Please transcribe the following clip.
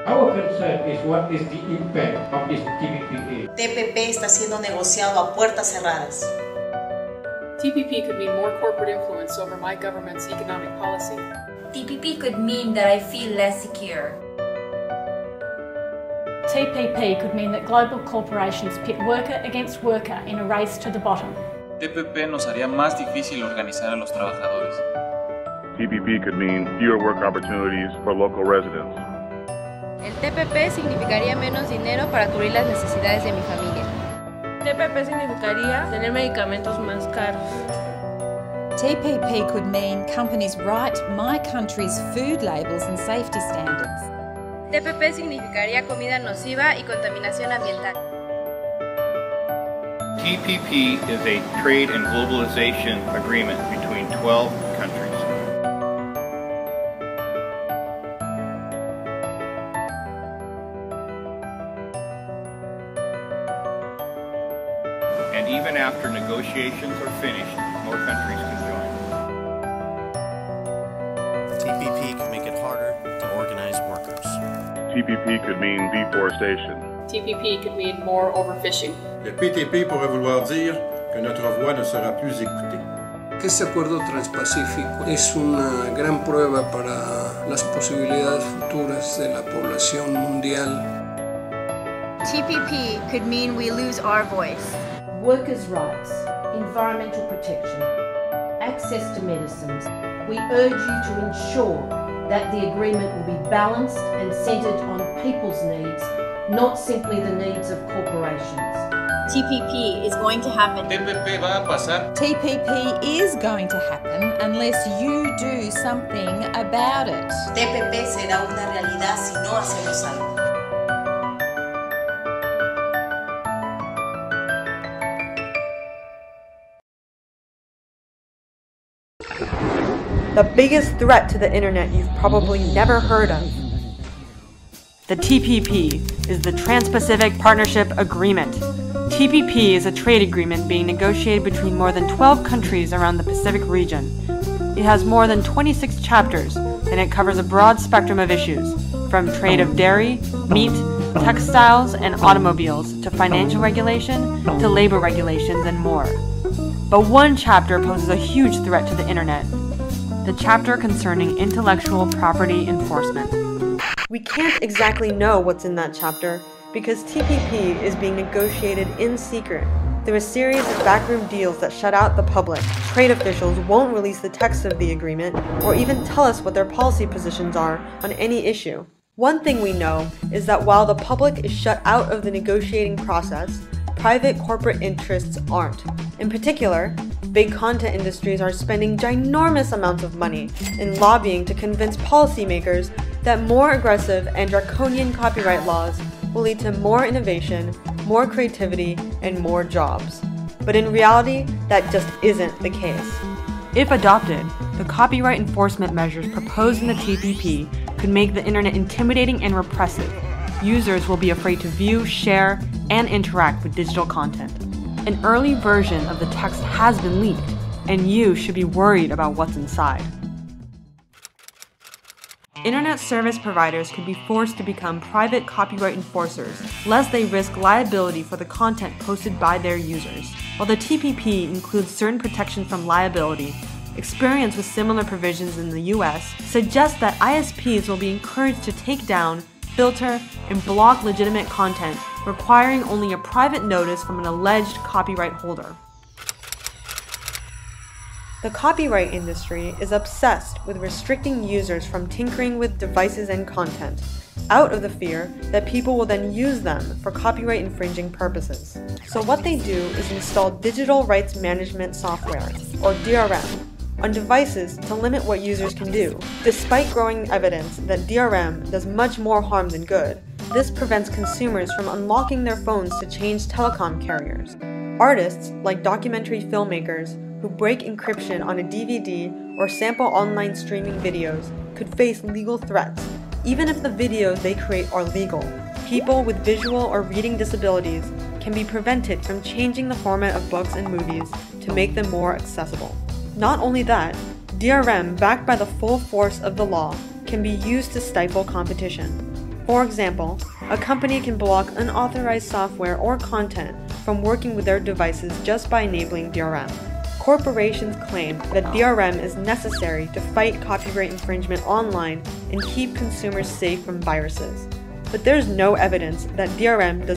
Our concern is what is the impact of this TPP. TPP está siendo negociado a puertas cerradas. TPP could mean more corporate influence over my government's economic policy. TPP could mean that I feel less secure. TPP could mean that global corporations pit worker against worker in a race to the bottom. TPP nos haría más difícil organizar a los trabajadores. TPP could mean fewer work opportunities for local residents. El TPP significaría menos dinero para cubrir las necesidades de mi familia. TPP significaría tener medicamentos más caros. TPP could mean companies write my country's food labels and safety standards. TPP significaría comida nociva y contaminación ambiental. TPP is a trade and globalization agreement between 12 countries. And even after negotiations are finished, more countries can join. TPP can make it harder to organize workers. TPP could mean deforestation. TPP could mean more overfishing. Le PTP pourrait vouloir dire que notre voix ne sera plus écoutée. Este acuerdo Trans-Pacífico es una gran prueba para las posibilidades futuras de la población mundial. TPP could mean we lose our voice. Workers' rights, environmental protection, access to medicines. We urge you to ensure that the agreement will be balanced and centred on people's needs, not simply the needs of corporations. TPP is going to happen. TPP va a pasar. TPP is going to happen unless you do something about it. TPP será una realidad si no hacemos algo. The biggest threat to the internet you've probably never heard of. The TPP is the Trans-Pacific Partnership Agreement. TPP is a trade agreement being negotiated between more than 12 countries around the Pacific region. It has more than 26 chapters, and it covers a broad spectrum of issues, from trade of dairy, meat, textiles, and automobiles, to financial regulation, to labor regulations, and more. But one chapter poses a huge threat to the internet: the chapter concerning intellectual property enforcement. We can't exactly know what's in that chapter because TPP is being negotiated in secret through a series of backroom deals that shut out the public. Trade officials won't release the text of the agreement or even tell us what their policy positions are on any issue. One thing we know is that while the public is shut out of the negotiating process, private corporate interests aren't. In particular, big content industries are spending ginormous amounts of money in lobbying to convince policymakers that more aggressive and draconian copyright laws will lead to more innovation, more creativity, and more jobs. But in reality, that just isn't the case. If adopted, the copyright enforcement measures proposed in the TPP could make the internet intimidating and repressive. Users will be afraid to view, share, and interact with digital content. An early version of the text has been leaked, and you should be worried about what's inside. Internet service providers could be forced to become private copyright enforcers, lest they risk liability for the content posted by their users. While the TPP includes certain protections from liability, experience with similar provisions in the US suggests that ISPs will be encouraged to take down, filter, and block legitimate content, requiring only a private notice from an alleged copyright holder. The copyright industry is obsessed with restricting users from tinkering with devices and content, out of the fear that people will then use them for copyright infringing purposes. So what they do is install digital rights management software, or DRM, on devices to limit what users can do. Despite growing evidence that DRM does much more harm than good, this prevents consumers from unlocking their phones to change telecom carriers. Artists, like documentary filmmakers, who break encryption on a DVD or sample online streaming videos could face legal threats, even if the videos they create are legal. People with visual or reading disabilities can be prevented from changing the format of books and movies to make them more accessible. Not only that, DRM, backed by the full force of the law, can be used to stifle competition. For example, a company can block unauthorized software or content from working with their devices just by enabling DRM. Corporations claim that DRM is necessary to fight copyright infringement online and keep consumers safe from viruses. But there's no evidence that DRM does